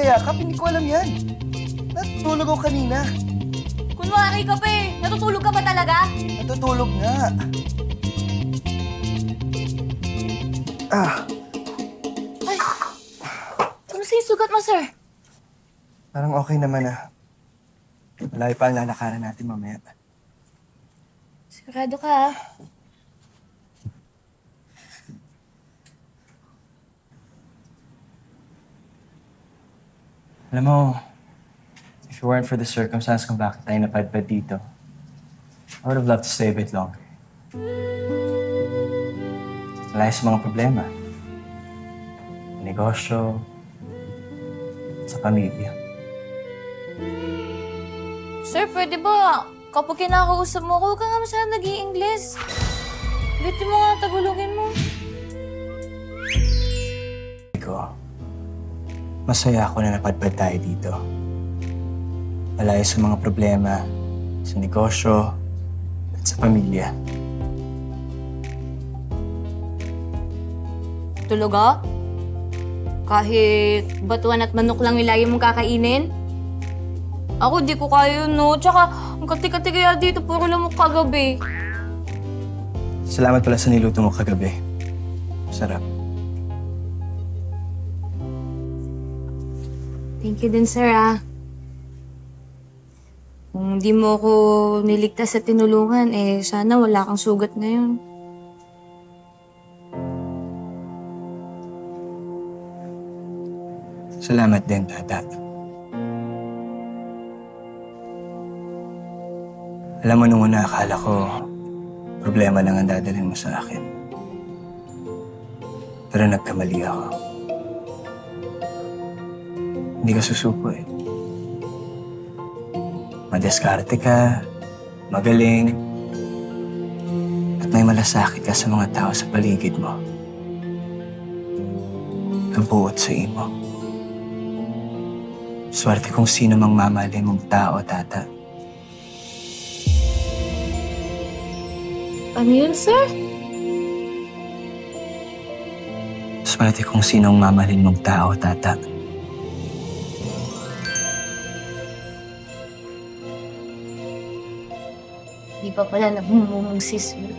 niyayakap? Hindi ko alam yan. Natutulog ako kanina. Kunwari ka pa eh. Natutulog ka ba talaga? Natutulog nga. Ay, ano sa sugat mo, sir? Parang okay naman ah. Malayo pa ang lalakaran natin mamaya. Sigurado ka, ah. Alam mo, if it weren't for the circumstance kung bakit tayo napadpad dito, I would have loved to stay a bit longer. Malaya sa mga problema. Negosyo, sa pamilya. Sir, pwede ba kapag kinakausap mo ako, huwag ka nga masyadong nag-i-English. Ulitin mo nga, Tagalogin mo. Masaya ako na napadpad tayo dito. Malaya sa mga problema, sa negosyo, at sa pamilya. Tulog ah? Kahit batuan at manok lang ilagi mong kakainin? Ako, di ko kaya yun, no? Tsaka, ang kati-kati kaya dito, puro lamok kagabi. Salamat pala sa niluto mo kagabi. Sarap. Thank you din, sir, ah. Kung hindi mo ako niligtas at tinulungan, eh, sana wala kang sugat ngayon. Salamat din, Tata. Alam mo, nung una akala ko, problema lang ang dadalhin mo sa akin. Pero nagkamali ako. Hindi ka susuko eh. Madiskarte ka, magaling, at may malasakit ka sa mga tao sa paligid mo. Nabuot sa imo. Swerte kung sino mang mamahalin mong tao, Tata. Ano yun, sir? Swerte kung sinong mamahalin mong tao, Tata. Di pa pala nagmumungsis, sir.